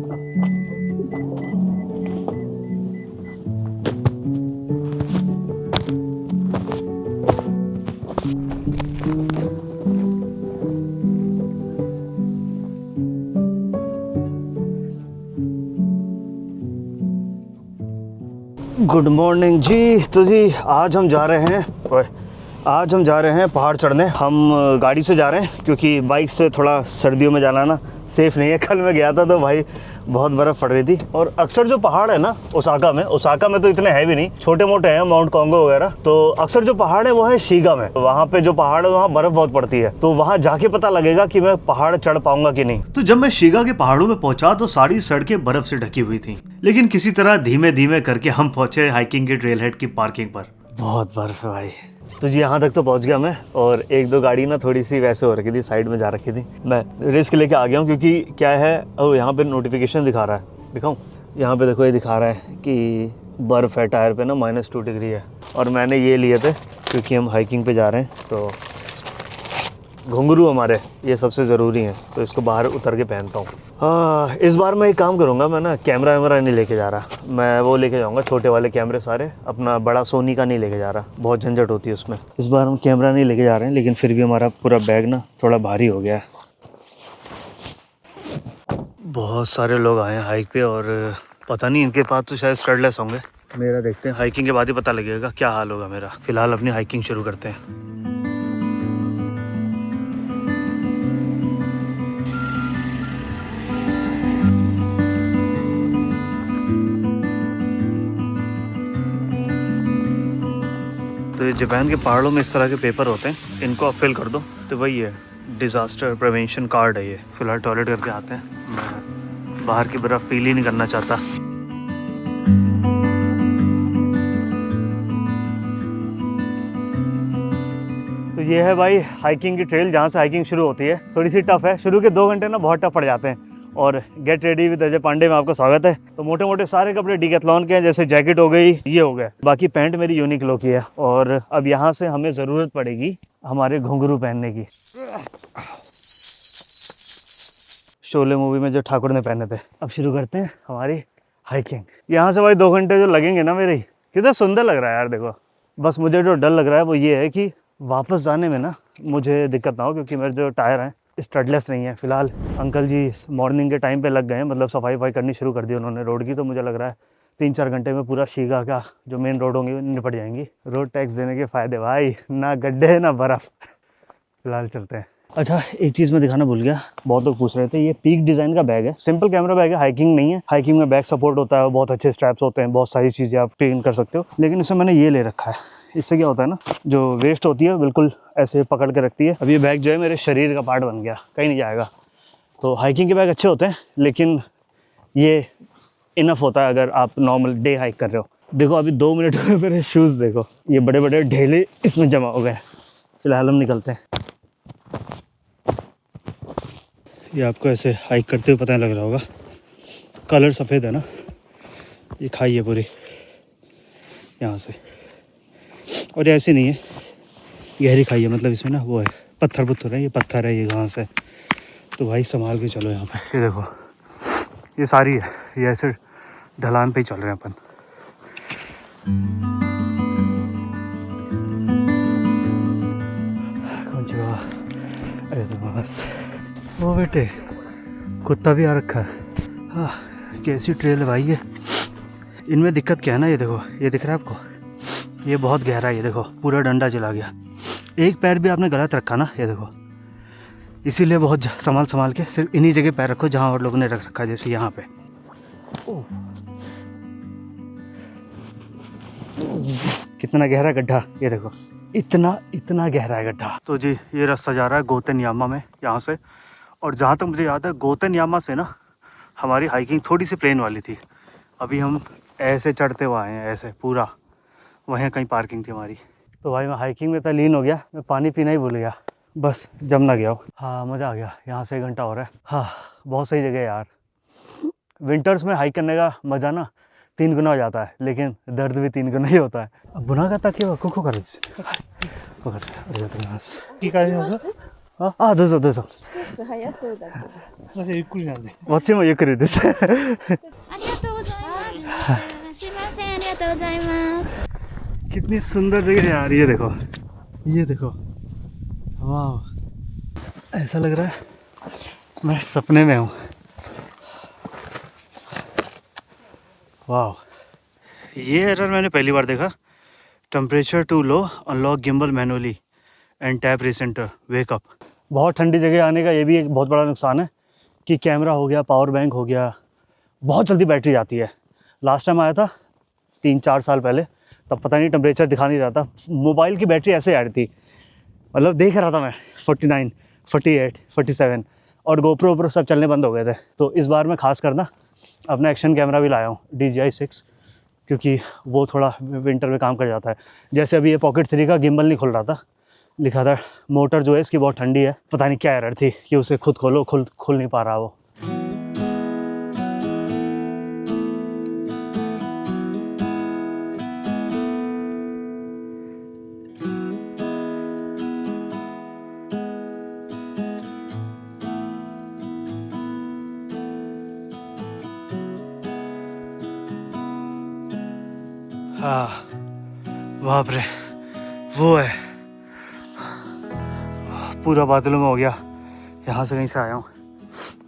Good morning जी। तो जी आज हम जा रहे हैं पहाड़ चढ़ने। हम गाड़ी से जा रहे हैं क्योंकि बाइक से थोड़ा सर्दियों में जाना ना सेफ़ नहीं है। कल मैं गया था तो भाई बहुत बर्फ़ पड़ रही थी। और अक्सर जो पहाड़ है ना ओसाका में तो इतने है भी नहीं, छोटे मोटे हैं, माउंट कॉन्गो वगैरह। तो अक्सर जो पहाड़ है वो है शीगा में। वहाँ पे जो पहाड़ है वहाँ बर्फ़ बहुत पड़ती है, तो वहाँ जाके पता लगेगा कि मैं पहाड़ चढ़ पाऊंगा कि नहीं। तो जब मैं शीगा के पहाड़ों में पहुंचा तो सारी सड़कें बर्फ से ढकी हुई थी, लेकिन किसी तरह धीमे धीमे करके हम पहुंचे हाइकिंग के ट्रेल हेड की पार्किंग पर। बहुत बर्फ़ है भाई। तो जी यहाँ तक तो पहुँच गया मैं, और एक दो गाड़ी ना थोड़ी सी वैसे हो रखी थी, साइड में जा रखी थी। मैं रिस्क लेके आ गया हूँ क्योंकि क्या है, और यहाँ पे नोटिफिकेशन दिखा रहा है, दिखाऊँ? यहाँ पे देखो, ये दिखा रहा है कि बर्फ़ है टायर पे ना, -2 डिग्री है। और मैंने ये लिए थे क्योंकि हम हाइकिंग पे जा रहे हैं, तो घुंघरू हमारे ये सबसे ज़रूरी हैं, तो इसको बाहर उतर के पहनता हूँ। इस बार मैं एक काम करूँगा, मैं ना कैमरा वैमरा नहीं लेके जा रहा, मैं वो लेके जाऊँगा छोटे वाले कैमरे सारे, अपना बड़ा सोनी का नहीं लेके जा रहा, बहुत झंझट होती है उसमें। इस बार हम कैमरा नहीं लेके जा रहे हैं, लेकिन फिर भी हमारा पूरा बैग ना थोड़ा भारी हो गया है। बहुत सारे लोग आए हैं हाइक पे, और पता नहीं इनके पास तो शायद स्टडलेस होंगे। मेरा देखते हैं, हाइकिंग के बाद ही पता लगेगा क्या हाल होगा मेरा। फ़िलहाल अपनी हाइकिंग शुरू करते हैं। तो ये जापान के पहाड़ों में इस तरह के पेपर होते हैं, इनको आप फिल कर दो तो वही है, डिज़ास्टर प्रिवेंशन कार्ड है ये। फ़िलहाल टॉयलेट करके आते हैं, मैं बाहर की बर्फ़ पीली नहीं करना चाहता। तो ये है भाई हाइकिंग की ट्रेल, जहाँ से हाइकिंग शुरू होती है। थोड़ी सी टफ़ है, शुरू के 2 घंटे ना बहुत टफ पड़ जाते हैं। और get ready with Ajay Pandey में आपका स्वागत है। तो मोटे मोटे सारे कपड़े डिकैथलॉन के हैं, जैसे जैकेट हो गई, ये हो गया। बाकी पैंट मेरी यूनिक्लो की है। और अब यहाँ से हमें ज़रूरत पड़ेगी हमारे घुंघरू पहनने की, शोले मूवी में जो ठाकुर ने पहने थे। अब शुरू करते हैं हमारी हाइकिंग। यहाँ से भाई 2 घंटे जो लगेंगे ना मेरे, कितना सुंदर लग रहा है यार, देखो। बस मुझे जो डर लग रहा है वो ये है कि वापस जाने में ना मुझे दिक्कत ना हो, क्योंकि मेरे जो टायर हैं स्टडलेस नहीं है। फिलहाल अंकल जी मॉर्निंग के टाइम पे लग गए हैं, मतलब सफाई वफाई करनी शुरू कर दी उन्होंने रोड की। तो मुझे लग रहा है 3-4 घंटे में पूरा शीगा का जो मेन रोड होंगी निपट जाएंगी। रोड टैक्स देने के फ़ायदे भाई, ना गड्ढे ना बर्फ़। फिलहाल चलते हैं। अच्छा, एक चीज़ मैं दिखाना भूल गया, बहुत लोग पूछ रहे थे, ये पीक डिज़ाइन का बैग है, सिंपल कैमरा बैग है, हाइकिंग नहीं है। हाइकिंग में बैक सपोर्ट होता है, बहुत अच्छे स्ट्रैप्स होते हैं, बहुत सारी चीज़ें आप ट्रेन कर सकते हो। लेकिन इसमें मैंने ये ले रखा है, इससे क्या होता है ना, जो वेस्ट होती है बिल्कुल ऐसे पकड़ के रखती है। अब ये बैग जो है मेरे शरीर का पार्ट बन गया, कहीं नहीं जाएगा। तो हाइकिंग के बैग अच्छे होते हैं, लेकिन ये इनफ होता है अगर आप नॉर्मल डे हाइक कर रहे हो। देखो अभी 2 मिनट में मेरे शूज़ देखो, ये बड़े बड़े ढेले इसमें जमा हो गए। फिलहाल हम निकलते हैं। ये आपको ऐसे हाइक करते हुए पता नहीं लग रहा होगा, कलर सफ़ेद है ना, ये खाई है पूरी यहाँ से। और ये ऐसे नहीं है, गहरी खाई है, मतलब इसमें ना वो है, पत्थर पुत्थर है, ये पत्थर है, ये घास है। तो भाई संभाल के चलो। यहाँ पे ये देखो, ये सारी है, ये ऐसे ढलान पे ही चल रहे हैं अपन। अरे तो बस वो बेटे, कुत्ता भी आ रखा है। हाँ, कैसी ट्रेल है भाई ये। इनमें दिक्कत क्या है ना, ये देखो, ये दिख रहा है आपको, ये बहुत गहरा है, ये देखो पूरा डंडा चला गया। एक पैर भी आपने गलत रखा ना, ये देखो, इसीलिए बहुत संभाल के सिर्फ इन्हीं जगह पैर रखो जहाँ और लोगों ने रख रखा है, जैसे यहाँ पे। कितना गहरा गड्ढा, ये देखो, इतना गहरा है गड्ढा। तो जी ये रास्ता जा रहा है गोतेनयामा में यहाँ से। और जहाँ तक मुझे याद है, गोतेनयामा से ना हमारी हाइकिंग थोड़ी सी प्लेन वाली थी। अभी हम ऐसे चढ़ते हुए आए हैं, ऐसे पूरा, वहीं कहीं पार्किंग थी हमारी। तो भाई मैं हाइकिंग में इतना लीन हो गया, मैं पानी पीना ही भूल गया, बस जम ना गया हो। हाँ मज़ा आ गया, यहाँ से 1 घंटा हो रहा है। हाँ बहुत सही जगह है यार। विंटर्स में हाइक करने का मज़ा ना 3 गुना हो जाता है, लेकिन दर्द भी 3 गुना ही होता है। अब बुना का ताकि कुको कर どうぞどうぞ。ス早そうだけど。私ゆっくりなんで。私もゆっくりです。ありがとうございます。すいません、ありがとうございます。 कितनी सुंदर जगह है यार, ये देखो, ये देखो, वाह, ऐसा लग रहा है मैं सपने में हूँ। वाह, ये एरर मैंने पहली बार देखा। Temperature too low, unlock gimbal manually and tap recenter, wake up. बहुत ठंडी जगह आने का ये भी एक बहुत बड़ा नुकसान है कि कैमरा हो गया, पावर बैंक हो गया, बहुत जल्दी बैटरी जाती है। लास्ट टाइम आया था 3-4 साल पहले, तब पता नहीं टेम्परेचर दिखा नहीं रहा था, मोबाइल की बैटरी ऐसे आ रही थी, मतलब देख रहा था मैं 49, 48, 47 और गोप्रो वोप्रो सब चलने बंद हो गए थे। तो इस बार मैं खास कर ना अपना एक्शन कैमरा भी लाया हूँ DJI 6, क्योंकि वो थोड़ा विंटर में काम कर जाता है। जैसे अभी ये पॉकेट 3 का गिम्बल नहीं खुल रहा था, लिखा था मोटर जो है इसकी बहुत ठंडी है, पता नहीं क्या एरर थी कि उसे खुद खोलो, खुल नहीं पा रहा वो। हाँ, बाप रे, वो है पूरा बादलों में हो गया। यहाँ से कहीं से आया हूँ।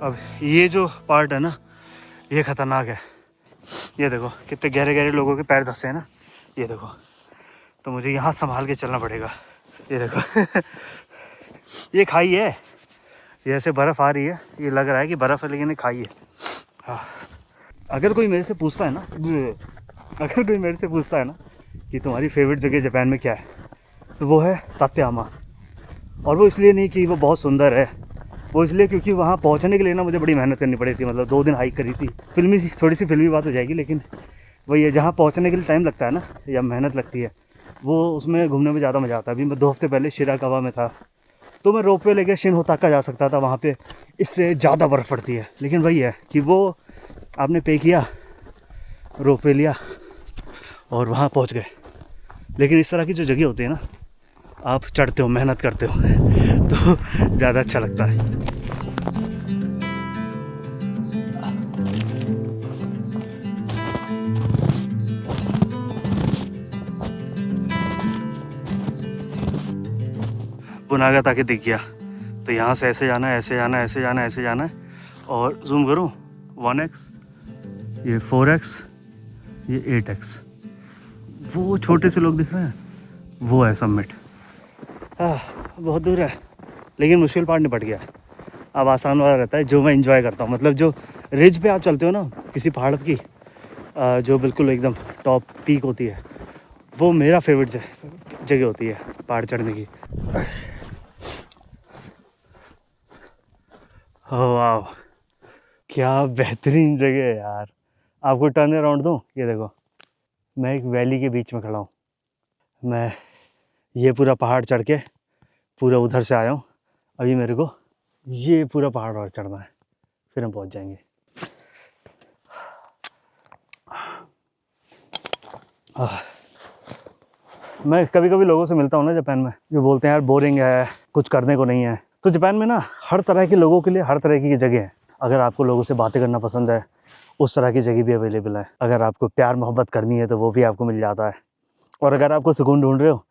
अब ये जो पार्ट है ना, ये ख़तरनाक है। ये देखो कितने गहरे गहरे लोगों के पैर धंसे हैं ना, ये देखो। तो मुझे यहाँ संभाल के चलना पड़ेगा। ये देखो ये खाई है, ये ऐसे बर्फ़ आ रही है, ये लग रहा है कि बर्फ़ है लेकिन ये खाई है। हाँ, अगर कोई मेरे से पूछता है ना कि तुम्हारी फेवरेट जगह जापान में क्या है, तो वो है तातेयामा। और वो इसलिए नहीं कि वो बहुत सुंदर है, वो इसलिए क्योंकि वहाँ पहुँचने के लिए ना मुझे बड़ी मेहनत करनी पड़ी थी। मतलब 2 दिन हाइक करी थी। थोड़ी सी फिल्मी बात हो जाएगी, लेकिन वही है, जहाँ पहुँचने के लिए टाइम लगता है ना या मेहनत लगती है, वो उसमें घूमने में ज़्यादा मज़ा आता है। अभी मैं 2 हफ्ते पहले शिराकावा में था, तो मैं रोपवे लेके शिनहोताका जा सकता था, वहाँ पे इससे ज़्यादा बर्फ़ पड़ती है। लेकिन वही है कि वो आपने पे किया, रोपवे लिया और वहाँ पहुँच गए। लेकिन इस तरह की जो जगह होती है ना, आप चढ़ते हो, मेहनत करते हो तो ज़्यादा अच्छा लगता है। बुनागा ताकि दिख गया, तो यहाँ से ऐसे जाना है, ऐसे जाना है, ऐसे जाना है, ऐसे जाना है। और जूम करूँ 1x, ये 4x, ये 8x, वो छोटे से लोग दिख रहे हैं, वो है समिट। बहुत दूर है, लेकिन मुश्किल पार्ट निपट गया। अब आसान वाला रहता है, जो मैं एंजॉय करता हूँ। मतलब जो रिज पे आप चलते हो ना, किसी पहाड़ की जो बिल्कुल एकदम टॉप पीक होती है, वो मेरा फेवरेट जगह होती है पहाड़ चढ़ने की। वाह, क्या बेहतरीन जगह है यार। आपको टर्न अराउंड दूँ, ये देखो, मैं एक वैली के बीच में खड़ा हूँ। मैं ये पूरा पहाड़ चढ़ के पूरा उधर से आया हूँ। अभी मेरे को ये पूरा पहाड़ और चढ़ना है, फिर हम पहुँच जाएंगे। मैं कभी कभी लोगों से मिलता हूँ ना जापान में, जो बोलते हैं यार बोरिंग है, कुछ करने को नहीं है। तो जापान में ना हर तरह के लोगों के लिए हर तरह की जगह है। अगर आपको लोगों से बातें करना पसंद है, उस तरह की जगह भी अवेलेबल है। अगर आपको प्यार मोहब्बत करनी है तो वो भी आपको मिल जाता है। और अगर आपको सुकून ढूंढ रहे हो,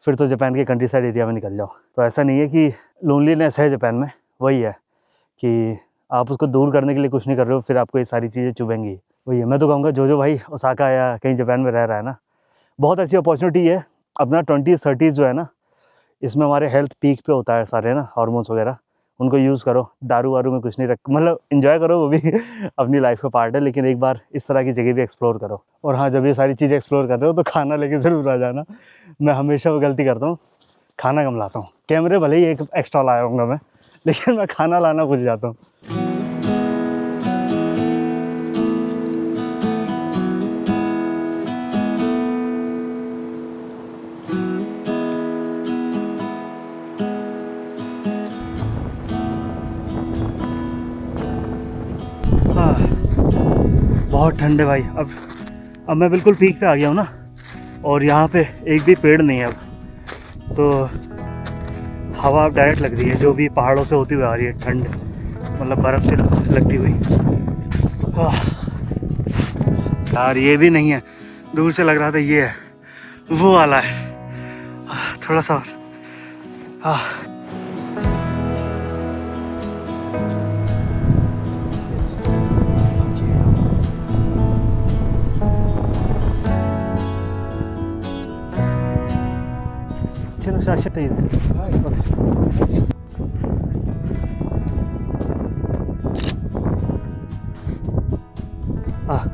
फिर तो जापान के कंट्री साइड एरिया में निकल जाओ। तो ऐसा नहीं है कि लोनलीनेस है जापान में, वही है कि आप उसको दूर करने के लिए कुछ नहीं कर रहे हो, फिर आपको ये सारी चीज़ें चुभेंगी। वही है, मैं तो कहूँगा जो भाई ओसाका या कहीं जापान में रह रहा है ना, बहुत अच्छी अपॉर्चुनिटी है। अपना 20s-30s जो है ना, इसमें हमारे हेल्थ पीक पे होता है सारे ना हार्मोन्स वगैरह, उनको यूज़ करो। दारू वारू में कुछ नहीं मतलब इन्जॉय करो, वो भी अपनी लाइफ का पार्ट है। लेकिन एक बार इस तरह की जगह भी एक्सप्लोर करो। और हाँ, जब ये सारी चीज़ें एक्सप्लोर कर रहे हो तो खाना लेके ज़रूर आ जाना। मैं हमेशा वो गलती करता हूँ, खाना कम लाता हूँ। कैमरे भले ही एक एक्स्ट्रा लाया होगा मैं, लेकिन मैं खाना लाना भूल जाता हूँ। बहुत ठंड है भाई। अब मैं बिल्कुल पीक पे आ गया हूँ ना, और यहाँ पे एक भी पेड़ नहीं है अब। तो हवा डायरेक्ट लग रही है जो भी पहाड़ों से होती हुई आ रही है, ठंड मतलब बर्फ़ से लगती हुई। यार ये भी नहीं है, दूर से लग रहा था ये है, वो वाला है। थोड़ा सा और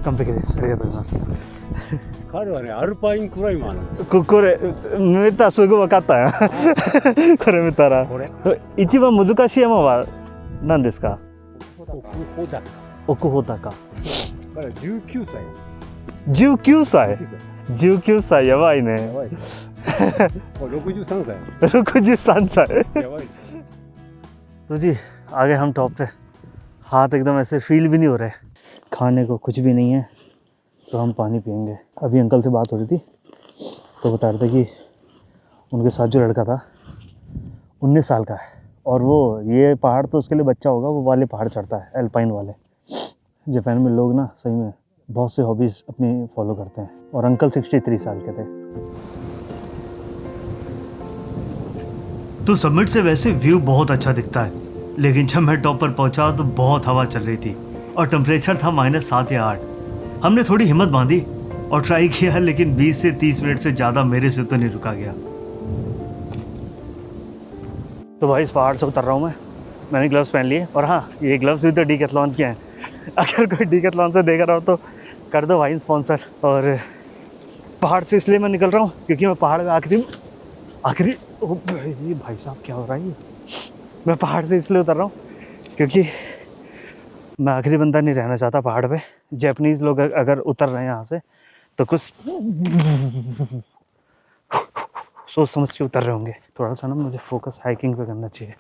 完璧です。ありがとうございます。彼はね、アルパインクライマーなんですよ。これ見たらすぐ分かったよ。これ見たら。これ一番難しい山は何ですか？奥穂高。奥穂高。彼は19歳なんです。19歳19歳。 19歳やばいね。やばい。もう63歳なんで63歳す。やばい。तो जी आ गए हम टॉप पे। हाथ एकदम ऐसे फील भी नहीं हो रहे, खाने को कुछ भी नहीं है, तो हम पानी पियेंगे। अभी अंकल से बात हो रही थी तो बता रहे थे कि उनके साथ जो लड़का था 19 साल का है और वो ये पहाड़ तो उसके लिए बच्चा होगा, वो वाले पहाड़ चढ़ता है, एल्पाइन वाले। जापान में लोग ना सही में बहुत से हॉबीज़ अपनी फॉलो करते हैं और अंकल 63 साल के थे। तो समिट से वैसे व्यू बहुत अच्छा दिखता है, लेकिन जब मैं टॉप पर पहुंचा तो बहुत हवा चल रही थी और टेम्परेचर था -7 या 8। हमने थोड़ी हिम्मत बांधी और ट्राई किया, लेकिन 20 से 30 मिनट से ज़्यादा मेरे से तो नहीं रुका गया। तो भाई इस पहाड़ से उतर रहा हूँ मैंने ग्लव्स पहन लिए, और हाँ ये ग्लव्स भी तो डीकैथलॉन के हैं। अगर कोई डीकैथलॉन से देख रहा हो तो कर दो भाई स्पॉन्सर। और पहाड़ से इसलिए मैं निकल रहा हूँ क्योंकि मैं पहाड़ में आखिरी ये भाई साहब क्या हो रहा है ये। मैं पहाड़ से इसलिए उतर रहा हूँ क्योंकि मैं आखिरी बंदा नहीं रहना चाहता पहाड़ पे। जापानीज़ लोग अगर उतर रहे हैं यहाँ से तो कुछ सोच समझ के उतर रहे होंगे। थोड़ा सा ना मुझे फोकस हाइकिंग पे करना चाहिए।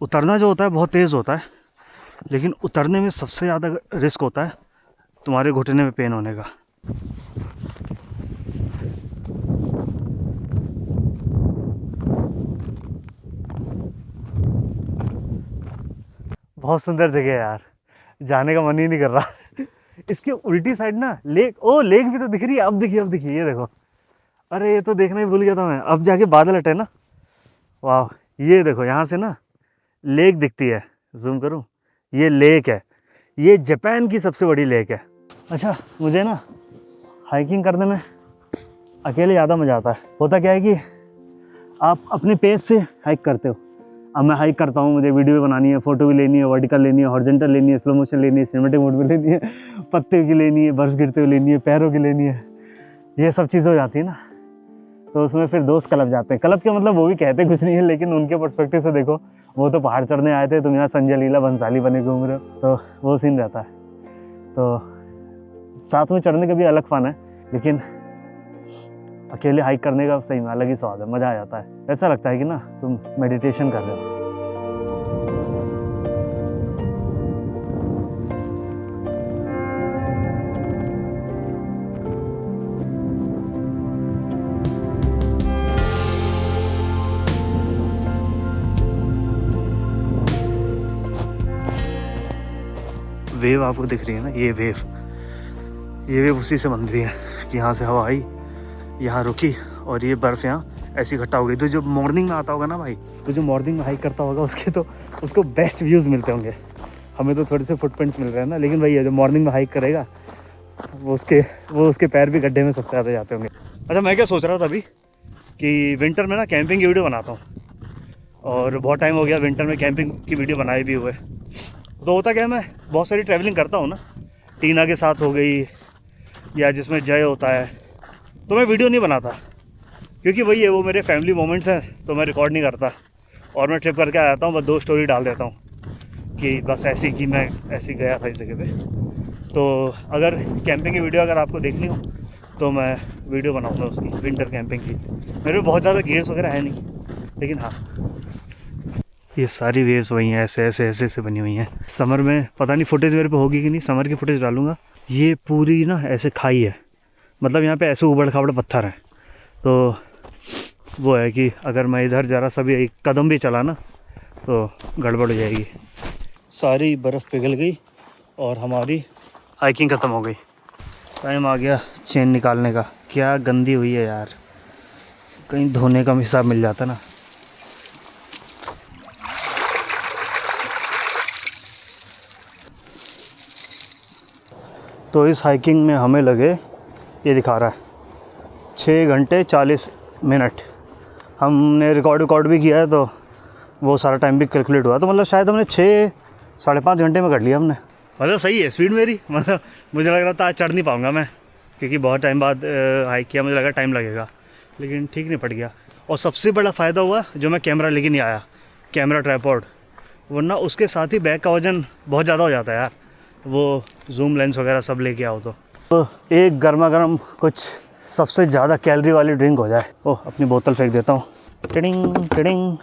उतरना जो होता है बहुत तेज़ होता है, लेकिन उतरने में सबसे ज़्यादा रिस्क होता है तुम्हारे घुटने में पेन होने का। बहुत सुंदर जगह है यार, जाने का मन ही नहीं कर रहा। इसके उल्टी साइड ना लेक, ओ लेक भी तो दिख रही है। अब दिखिए ये देखो। अरे ये तो देखना ही भूल गया था मैं। अब जाके बादल हटे ना, वाह ये देखो यहाँ से ना लेक दिखती है। जूम करूँ, ये लेक है, ये जापान की सबसे बड़ी लेक है। अच्छा मुझे ना हाइकिंग करने में अकेले ज़्यादा मज़ा आता है। होता क्या है कि आप अपने पेस से हाइक करते हो। अब मैं हाइक करता हूँ, मुझे वीडियो भी बनानी है, फ़ोटो भी लेनी है, वर्टिकल लेनी है, हॉरिजॉन्टल लेनी है, स्लो मोशन लेनी है, सिनेमैटिक मोड भी लेनी है, पत्ते की लेनी है, बर्फ़ गिरते हुए लेनी है, पैरों की लेनी है, ये सब चीज़ें हो जाती है ना। तो उसमें फिर दोस्त क्लब जाते हैं। क्लब के मतलब वो भी कहते कुछ नहीं है, लेकिन उनके पर्सपेक्टिव से देखो, वो तो पहाड़ चढ़ने आए थे, तुम यहाँ संजय लीला भंसाली बने घूम रहे हो, तो वो सीन रहता है। तो साथ में चढ़ने का भी अलग फन है, लेकिन अकेले हाइक करने का सही में अलग ही स्वाद है, मज़ा आ जाता है। ऐसा लगता है कि ना तुम मेडिटेशन कर रहे हो। वेव आपको दिख रही है ना, ये वेव उसी से बन रही है कि यहाँ से हवा आई, यहाँ रुकी और ये बर्फ़ यहाँ ऐसी इकट्ठा हो गई। तो जो मॉर्निंग में आता होगा ना भाई, तो जो मॉर्निंग में हाइक करता होगा उसको बेस्ट व्यूज़ मिलते होंगे। हमें तो थोड़े से फुटप्रिंट्स मिल रहे हैं ना, लेकिन भाई जो मॉर्निंग में हाइक करेगा वो उसके पैर भी गड्ढे में सबसे ज़्यादा जाते होंगे। अच्छा मैं क्या सोच रहा था अभी कि विंटर में ना कैंपिंग की वीडियो बनाता हूँ, और बहुत टाइम हो गया विंटर में कैंपिंग की वीडियो बनाए भी हुए। तो होता क्या है, मैं बहुत सारी ट्रैवलिंग करता हूँ ना, टीना के साथ हो गई या जिसमें जय होता है, तो मैं वीडियो नहीं बनाता क्योंकि वही है, वो मेरे फैमिली मोमेंट्स हैं, तो मैं रिकॉर्ड नहीं करता। और मैं ट्रिप करके आ जाता हूँ, बस 2 स्टोरी डाल देता हूँ कि बस ऐसी कि मैं ऐसी गया था इस जगह पे। तो अगर कैंपिंग की वीडियो अगर आपको देखनी हो तो मैं वीडियो बनाऊँगा उसकी, विंटर कैंपिंग की। मेरे पे बहुत ज़्यादा गियर्स वगैरह है नहीं, लेकिन हाँ ये सारी वेव्स वही हैं, ऐसे बनी हुई हैं। समर में पता नहीं फुटेज मेरे पे होगी कि नहीं, समर की फुटेज डालूंगा। ये पूरी ना ऐसे खाई है, मतलब यहाँ पे ऐसे उबड़ खाबड़ पत्थर हैं, तो वो है कि अगर मैं इधर ज़रा सा भी एक कदम भी चला ना तो गड़बड़ हो जाएगी। सारी बर्फ़ पिघल गई और हमारी हाइकिंग ख़त्म हो गई। टाइम आ गया चेन निकालने का। क्या गंदी हुई है यार, कहीं धोने का हिसाब मिल जाता ना। तो इस हाइकिंग में हमें लगे, ये दिखा रहा है 6 घंटे 40 मिनट। हमने रिकॉर्ड भी किया है तो वो सारा टाइम भी कैलकुलेट हुआ, तो मतलब शायद हमने 6-5.5 घंटे में कर लिया हमने। मतलब सही है स्पीड मेरी। मतलब मुझे लग रहा था आज चढ़ नहीं पाऊँगा मैं, क्योंकि बहुत टाइम बाद हाइक किया, मुझे लगा टाइम लगेगा, लेकिन ठीक नहीं पड़ गया। और सबसे बड़ा फ़ायदा हुआ जो मैं कैमरा लेके नहीं आया, कैमरा ट्राइपॉड, वरना उसके साथ ही बैग का वज़न बहुत ज़्यादा हो जाता है यार, वो जूम लेंस वगैरह सब लेके आओ तो एक गर्मा गर्म कुछ सबसे ज़्यादा कैलोरी वाली ड्रिंक हो जाए। ओह, अपनी बोतल फेंक देता हूँ। Tiding tiding.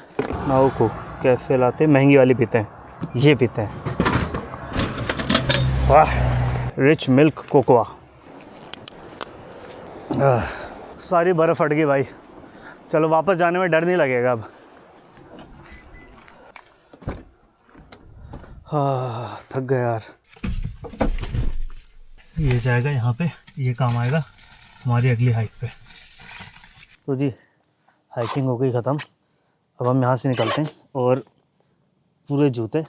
नाउ को कैफ़े लाते, महंगी वाली पीते हैं, ये पीते हैं। वाह, रिच मिल्क कोकोआ। सारी बर्फ़ फट गई भाई। चलो वापस जाने में डर नहीं लगेगा अब। हाँ, थक गया यार। ये जाएगा यहाँ पे, ये काम आएगा हमारी अगली हाइक पे। तो जी हाइकिंग हो गई ख़त्म। अब हम यहाँ से निकलते हैं और पूरे जूते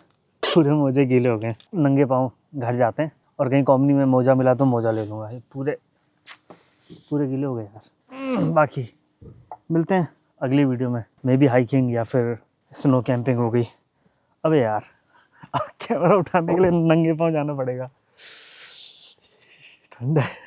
पूरे मोजे गीले हो गए, नंगे पाँव घर जाते हैं। और कहीं कॉम्पनी में मोजा मिला तो मोजा ले लूँगा। ये पूरे गीले हो गए यार। बाकी मिलते हैं अगली वीडियो में, मे बी हाइकिंग या फिर स्नो कैंपिंग हो गई। अबे यार, कैमरा उठाने के लिए नंगे पाँव जाना पड़ेगा, ठंड है।